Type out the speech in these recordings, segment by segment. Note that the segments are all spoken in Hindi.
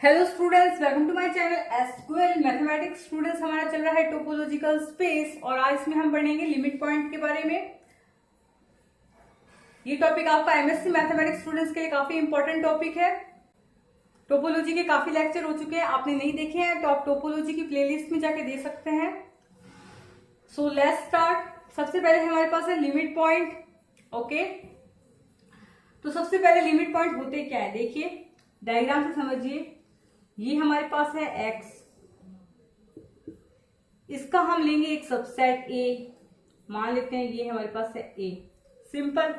Hello students, welcome to my channel SQL mathematics. Students, हमारा चल रहा है टोपोलॉजिकल स्पेस और आज इसमें हम पढ़ेंगे लिमिट पॉइंट के बारे में। ये टॉपिक आपका एमएससी मैथमेटिक्स स्टूडेंट्स के लिए काफी इंपॉर्टेंट टॉपिक है। टोपोलॉजी के काफी लेक्चर हो चुके हैं, आपने नहीं देखे हैं तो आप टोपोलॉजी की प्लेलिस्ट में जाके दे सकते हैं। So let's start. सबसे पहले हमारे पास है लिमिट पॉइंट। ओके, तो सबसे पहले लिमिट पॉइंट होते क्या है, देखिए डायग्राम से समझिए। ये हमारे पास है x, इसका हम लेंगे एक सबसेट a, मान लेते हैं ये हमारे पास है a। सिंपल।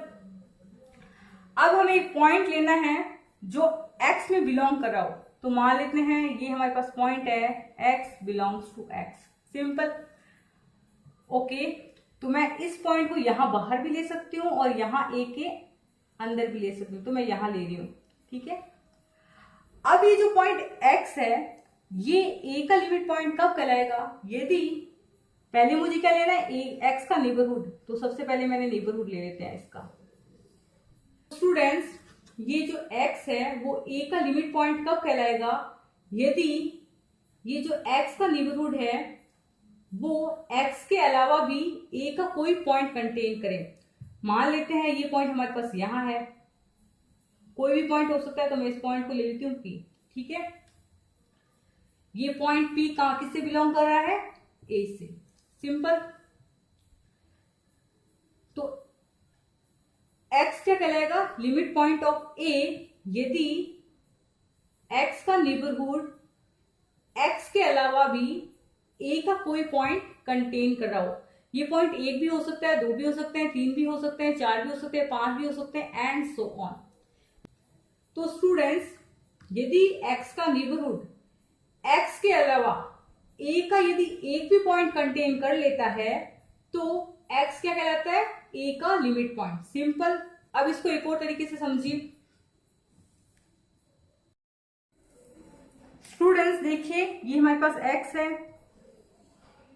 अब हमें एक पॉइंट लेना है जो x में बिलोंग कर रहा हो, तो मान लेते हैं ये हमारे पास पॉइंट है x belongs to x। Simple. Okay, तो मैं इस पॉइंट को यहां बाहर भी ले सकती हूँ और यहां a के अंदर भी ले सकती हूँ, तो मैं यहां ले रही हूं। ठीक है, अब ये जो पॉइंट x है, ये a का लिमिट पॉइंट कब कहलाएगा, यदि पहले मुझे क्या लेना है, x का नेबरहुड। तो सबसे पहले मैंने नेबरहुड ले लेते हैं इसका। स्टूडेंट्स, ये जो x है वो a का लिमिट पॉइंट कब कहलाएगा, यदि ये जो x का नेबरहुड है वो x के अलावा भी a का कोई पॉइंट कंटेन करे। मान लेते हैं ये पॉइंट हमारे पास यहां है, कोई भी पॉइंट हो सकता है, तो मैं इस पॉइंट को ले लेती हूँ P। ठीक है, ये पॉइंट P कहां किससे बिलोंग कर रहा है, A से। सिंपल। तो X क्या कहलाएगा, लिमिट पॉइंट ऑफ A, यदि X का नेबरहुड X के अलावा भी A का कोई पॉइंट कंटेन कर रहा हो। ये पॉइंट एक भी हो सकता है, दो भी हो सकते हैं, तीन भी हो सकते हैं, चार भी हो सकते हैं, पांच भी हो सकते हैं, एंड सो ऑन। तो स्टूडेंट्स, यदि x का नेबरहुड x के अलावा a का यदि एक भी पॉइंट कंटेन कर लेता है तो x क्या कहलाता है, a का लिमिट पॉइंट। सिंपल। अब इसको एक और तरीके से समझिए। स्टूडेंट्स देखिए, ये हमारे पास x है,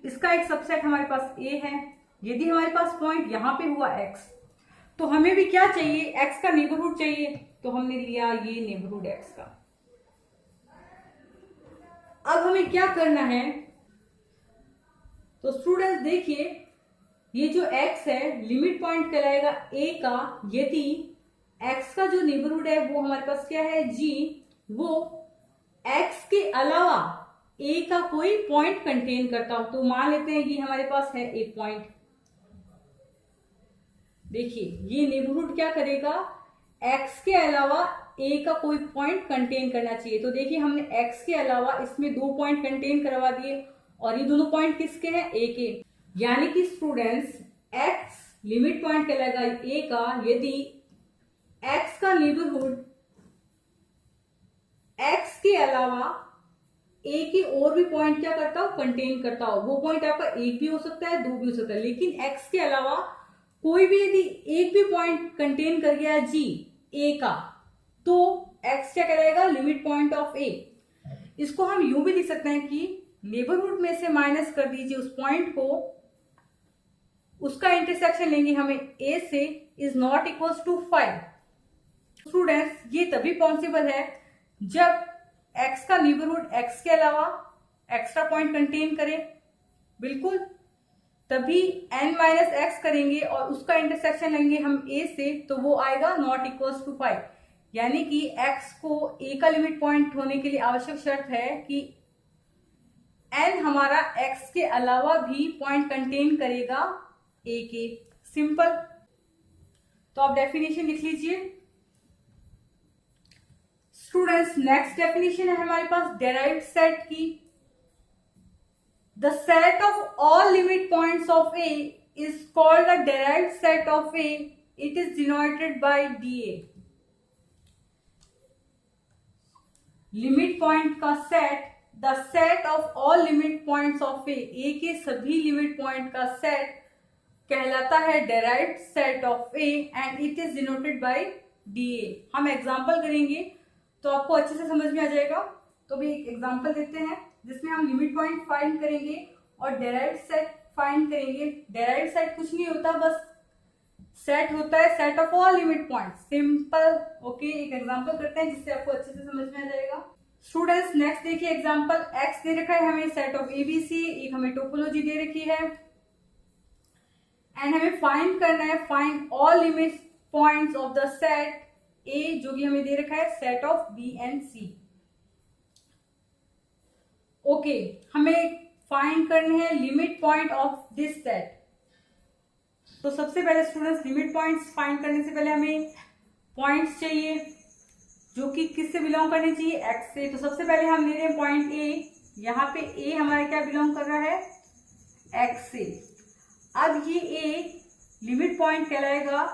इसका एक सबसेट हमारे पास a है। यदि हमारे पास पॉइंट यहां पे हुआ x, तो हमें भी क्या चाहिए, x का नेबरहुड चाहिए, तो हमने लिया ये नेबरहुड x का। अब हमें क्या करना है, तो स्टूडेंट्स देखिए, ये जो x है लिमिट पॉइंट कहलाएगा a का, यदि x का जो नेबरहुड है वो हमारे पास क्या है, g, वो x के अलावा a का कोई पॉइंट कंटेन करता हो। तो मान लेते हैं ये हमारे पास है एक पॉइंट। देखिए ये नेबरहुड क्या करेगा, x के अलावा a का कोई पॉइंट कंटेन करना चाहिए। तो देखिए हमने x के अलावा इसमें दो पॉइंट कंटेन करवा दिए और ये दोनों पॉइंट किसके हैं, a के। यानी कि स्टूडेंट्स, x लिमिट पॉइंट कहलाएगा a का, यदि x का नेबरहुड x के अलावा a के और भी पॉइंट क्या करता हो, कंटेन करता हो। वो पॉइंट आपका एक भी हो सकता है, दो भी हो सकता है, लेकिन x के अलावा कोई भी यदि एक भी पॉइंट कंटेन कर गया g a का, तो x क्या कहलाएगा, लिमिट पॉइंट ऑफ a। इसको हम यूं भी लिख सकते हैं कि नेबरहुड में से माइनस कर दीजिए उस पॉइंट को, उसका इंटरसेक्शन लेंगे हमें a से, is not equals to 5। Students, ये तभी पॉसिबल है जब x का नेबरहुड x के अलावा एक्स्ट्रा पॉइंट कंटेन करे। बिल्कुल, तभी n माइनस एक्स करेंगे और उसका इंटरसेक्शन लेंगे हम a से, तो वो आएगा नॉट इक्वल्स टू 5। यानी कि x को a का लिमिट पॉइंट होने के लिए आवश्यक शर्त है कि n हमारा x के अलावा भी पॉइंट कंटेन करेगा a के। सिंपल। तो आप डेफिनेशन लिख लीजिए। स्टूडेंट्स, नेक्स्ट डेफिनेशन है हमारे पास डेराइव्ड सेट की। The set of all limit points of A is called the derived set of A. It is denoted by dA. Limit point का set, the set of all limit points of A के सभी लिमिट पॉइंट का सेट कहलाता है derived set of A and it is denoted by DA. हम एग्जांपल करेंगे तो आपको अच्छे से समझ में आ जाएगा। तो भी एक एग्जांपल देते हैं जिसमें हम लिमिट पॉइंट फाइंड करेंगे और डेराइव्ड सेट फाइंड करेंगे। डेराइव्ड सेट कुछ नहीं होता, बस सेट होता है set of all limit point. Simple. Okay, एक एग्जांपल करते हैं जिससे आपको अच्छे से समझ में आ जाएगा। स्टूडेंट्स नेक्स्ट देखिए एग्जांपल, एक्स दे रखा है हमें सेट ऑफ एबीसी, एक हमें टोपोलॉजी दे रखी है एंड हमें फाइंड करना है, find all limit points of the set A, जो कि हमें दे रखा है set of B and C. Okay, हमें फाइंड करने हैं limit point of this set. तो सबसे पहले स्टूडेंट्स लिमिट पॉइंट्स फाइंड करने से पहले हमें पॉइंट्स चाहिए जो कि किससे बिलोंग करने चाहिए, एक्स से। तो सबसे पहले हम ले रहे हैं पॉइंट ए, यहाँ पे ए हमारा क्या बिलोंग कर रहा है, एक्स से। अब ये ए लिमिट पॉइंट कहलाएगा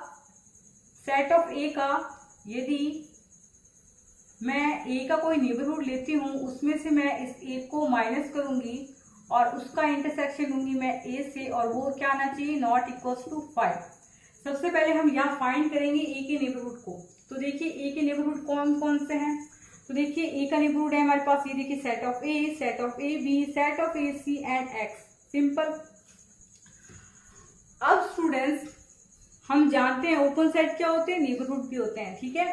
सेट ऑफ ए का यदि मैं ए का कोई नेबरहुड लेती हूँ, उसमें से मैं इस ए को माइनस करूंगी और उसका इंटरसेक्शन लूंगी मैं ए से, और वो क्या आना चाहिए, नॉट इक्वल्स टू 5। सबसे पहले हम यहाँ फाइंड करेंगे ए के नेबरहुड को। तो देखिए ए के नेबरहुड कौन कौन से हैं, तो देखिए ए का नेबरहुड है हमारे पास, ये देखिए set of A, set of A B, set of A C and X, simple. अब स्टूडेंट्स हम जानते हैं ओपन सेट क्या होते हैं, नेबरहुड भी होते हैं, ठीक है।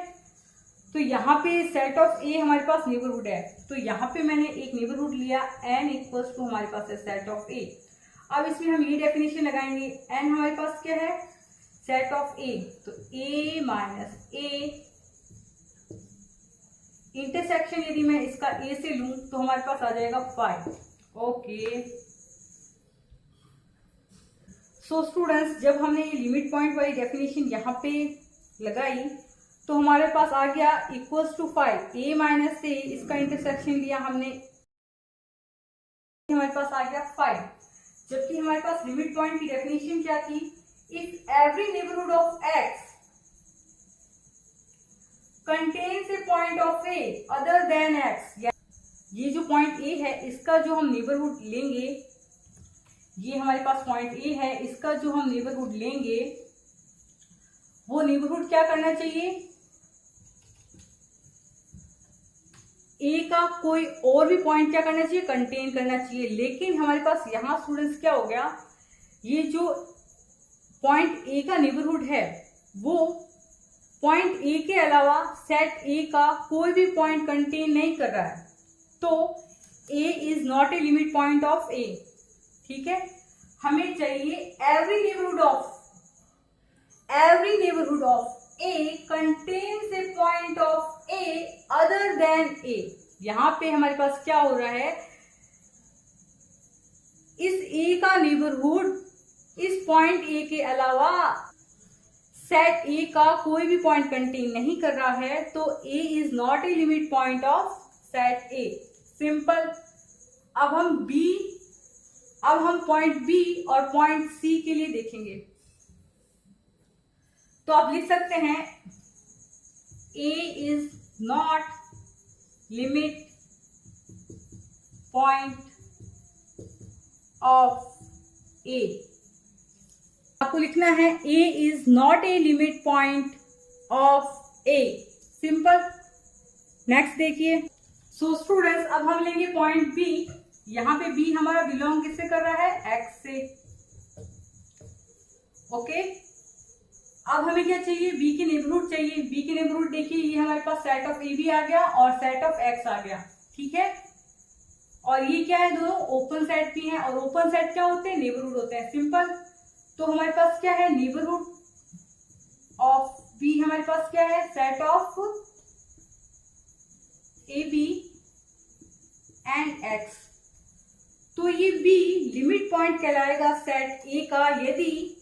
तो यहाँ पे सेट ऑफ ए हमारे पास नेबरहुड है, तो यहाँ पे मैंने एक नेबरहुड लिया एन इक्वल्स टू हमारे पास है सेट ऑफ ए। अब इसमें हम ये डेफिनेशन लगाएंगे, एन हमारे पास क्या है, सेट ऑफ ए, तो ए माइनस ए इंटरसेक्शन यदि मैं इसका ए से लूं तो हमारे पास आ जाएगा 5। ओके, सो स्टूडेंट्स जब हमने ये लिमिट पॉइंट वाली डेफिनेशन यहाँ पे लगाई तो हमारे पास आ गया इक्वल्स टू 5, ए माइनस ए, इसका इंटरसेक्शन लिया हमने, हमारे पास आ गया 5। जबकि हमारे पास लिमिट पॉइंट की डेफिनेशन क्या थी, if every neighbourhood of x contains a point of A other then x, ये जो पॉइंट ए है इसका जो हम नेबरहुड लेंगे, ये हमारे पास पॉइंट ए है, इसका जो हम नेबरहुड लेंगे वो नेबरहुड क्या करना चाहिए, ए का कोई और भी पॉइंट क्या करना चाहिए, कंटेन करना चाहिए। लेकिन हमारे पास यहाँ स्टूडेंट्स क्या हो गया, ये जो पॉइंट ए का नेबरहुड है वो पॉइंट ए के अलावा सेट ए का कोई भी पॉइंट कंटेन नहीं कर रहा है, तो A is not a limit point of A, ठीक है। हमें चाहिए every neighbourhood of A contains a point of A other than A. यहां पे हमारे पास क्या हो रहा है, इस ए का नेबरहुड इस पॉइंट ए के अलावा सेट ए का कोई भी पॉइंट कंटेन नहीं कर रहा है, तो A is not a limit point of set A, simple. अब हम पॉइंट बी और पॉइंट सी के लिए देखेंगे। तो आप लिख सकते हैं A is not limit point of A. आपको लिखना है A is not a limit point of A, simple. Next देखिए, सो स्टूडेंट्स अब हम लेंगे पॉइंट बी। यहाँ पे बी हमारा बिलोंग किससे कर रहा है, एक्स से, ओके। अब हमें क्या चाहिए, बी के नेबरहुड चाहिए। बी के नेबरहुड देखिए, ये हमारे पास सेट ऑफ ए भी आ गया और सेट ऑफ एक्स आ गया, ठीक है। और ये क्या है, दोनों ओपन सेट भी हैं, और ओपन सेट क्या होते हैं, नेबरहुड होते हैं, सिंपल। तो हमारे पास क्या है, नेबरहुड ऑफ बी हमारे पास क्या है, set of A B and X. तो ये बी लिमिट पॉइंट कहलाएगा सेट ए का यदि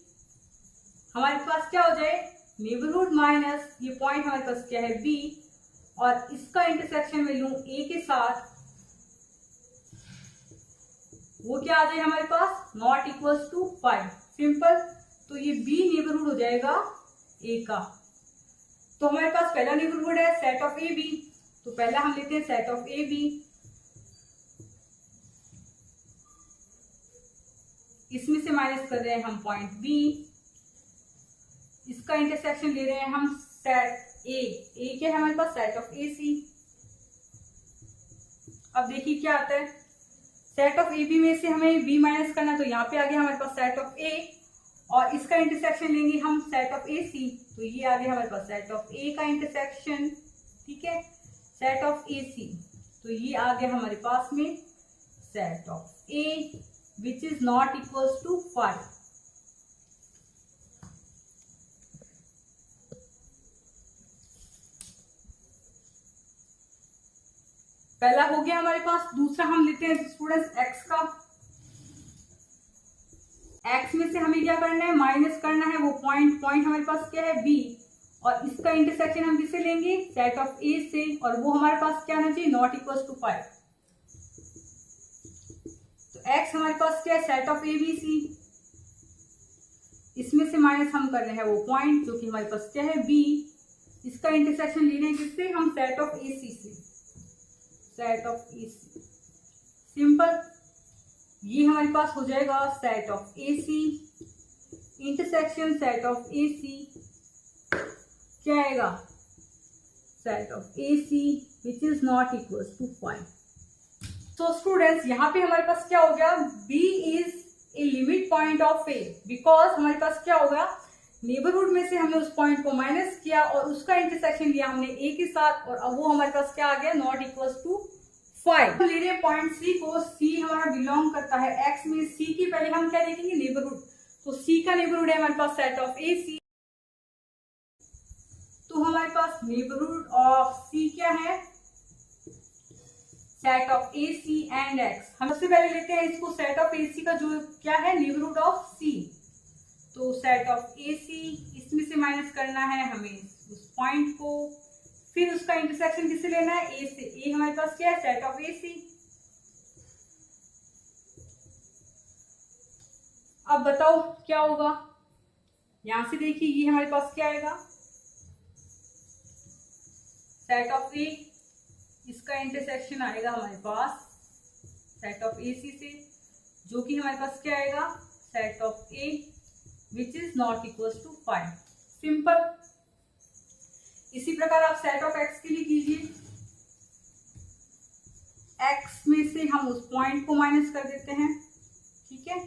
हमारे पास क्या हो जाए, नेबरहुड माइनस ये पॉइंट हमारे पास क्या है बी, और इसका इंटरसेक्शन में लूं ए के साथ, वो क्या आ जाए हमारे पास, नॉट इक्वल्स टू 5, सिंपल। तो ये बी नेबरहुड हो जाएगा ए का। तो हमारे पास पहला नेबरहुड है सेट ऑफ ए बी, तो पहला हम लेते हैं सेट ऑफ ए बी, इसमें से माइनस कर रहे हैं हम पॉइंट बी, इसका इंटरसेक्शन ले रहे हैं हम सेट ए, ए क्या है हमारे पास, सेट ऑफ ए सी। अब देखिए क्या आता है, सेट ऑफ ए बी में से हमें बी माइनस करना, तो यहाँ पे आ गया हमारे पास सेट ऑफ ए, और इसका इंटरसेक्शन लेंगे हम सेट ऑफ ए सी, तो ये आ गया हमारे पास सेट ऑफ ए का इंटरसेक्शन, ठीक है, सेट ऑफ ए सी। तो ये आ गया हमारे पास में set of A which is not equals to 5। पहला हो गया हमारे पास। दूसरा हम लेते हैं स्टूडेंट्स एक्स का। एक्स में से हमें क्या करना है, माइनस करना है वो पॉइंट हमारे पास क्या है बी, और इसका इंटरसेक्शन हम किससे लेंगे, सेट ऑफ ए से, और वो हमारे पास क्या होना चाहिए, नॉट इक्वल्स टू 5। तो एक्स हमारे पास क्या है, set of A B C, इसमें से माइनस हम कर रहे हैं वो पॉइंट जो कि हमारे पास क्या है बी, इसका इंटरसेक्शन ले रहे हैं किससे, हम सेट ऑफ ए सी से, set of A C. Simple, ये हमारे पास हो जाएगा set of A C intersection set of A C, क्या आएगा, set of A C which is not equal to 5। तो स्टूडेंट्स यहाँ पे हमारे पास क्या हो गया, B is a limit point of A, because हमारे पास क्या हो गया, नेबरहुड में से हमने उस पॉइंट को माइनस किया और उसका इंटरसेक्शन लिया हमने ए के साथ, और अब वो हमारे पास क्या आ गया, नॉट इक्वल टू 5। ले रहे पॉइंट सी को, सी हमारा बिलोंग करता है एक्स में, सी की पहले हम क्या देखेंगे, नेबरहुड, तो सी का नेबरहुड है हमारे पास सेट ऑफ ए सी, तो हमारे पास नेबरहुड ऑफ सी क्या है, set of A C and X. हम सबसे पहले लेते हैं इसको, सेट ऑफ ए सी का जो क्या है, नेबरहुड ऑफ सी, तो सेट ऑफ ए सी, इसमें से माइनस करना है हमें उस पॉइंट को, फिर उसका इंटरसेक्शन किससे लेना है, ए से, ए हमारे पास क्या है, सेट ऑफ ए सी। अब बताओ क्या होगा, यहां से देखिए ये हमारे पास क्या आएगा, सेट ऑफ ए, इसका इंटरसेक्शन आएगा हमारे पास सेट ऑफ ए सी से, जो कि हमारे पास क्या आएगा, set of A which is not equal to 5। Simple, इसी प्रकार आप सेट ऑफ एक्स के लिए कीजिए, एक्स में से हम उस पॉइंट को माइनस कर देते हैं, ठीक है,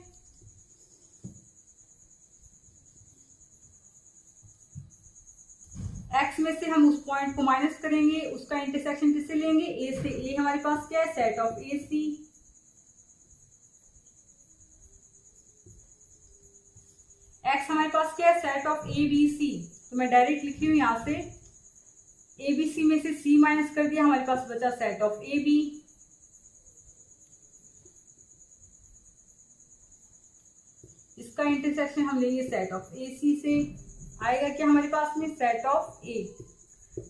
एक्स में से हम उस पॉइंट को माइनस करेंगे, उसका इंटरसेक्शन किससे लेंगे, ए से, ए हमारे पास क्या है, set of A C, X हमारे पास क्या है, set of A B C, तो मैं डायरेक्ट लिखी हूं यहां से, ए बी सी में से सी माइनस कर दिया, हमारे पास बचा सेट ऑफ ए बी, इसका इंटरसेक्शन हम लेंगे सेट ऑफ ए सी से, आएगा क्या हमारे पास में, set of A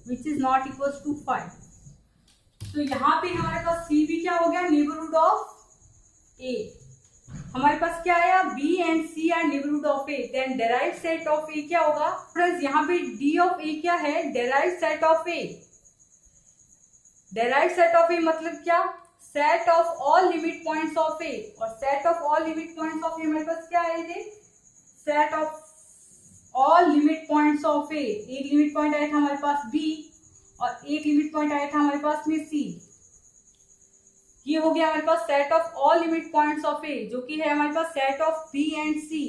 which is not equal to 5। तो यहाँ पे हमारे पास सी भी क्या हो गया, नेबरहुड ऑफ ए, हमारे पास क्या आया, B and C are neighbourhood of A, then derived set of A क्या होगा फ्रेंड्स, यहाँ पे डी ऑफ ए क्या है, derived set of A, derived set of A मतलब क्या, set of all limit points of A, और set of all limit points of A हमारे पास क्या आए थे, set of all limit points of A, एक लिमिट पॉइंट आया था हमारे पास बी, और एक लिमिट पॉइंट आया था हमारे पास में सी, ये हो गया हमारे पास set of all limit points of A, जो कि है हमारे पास set of B and C.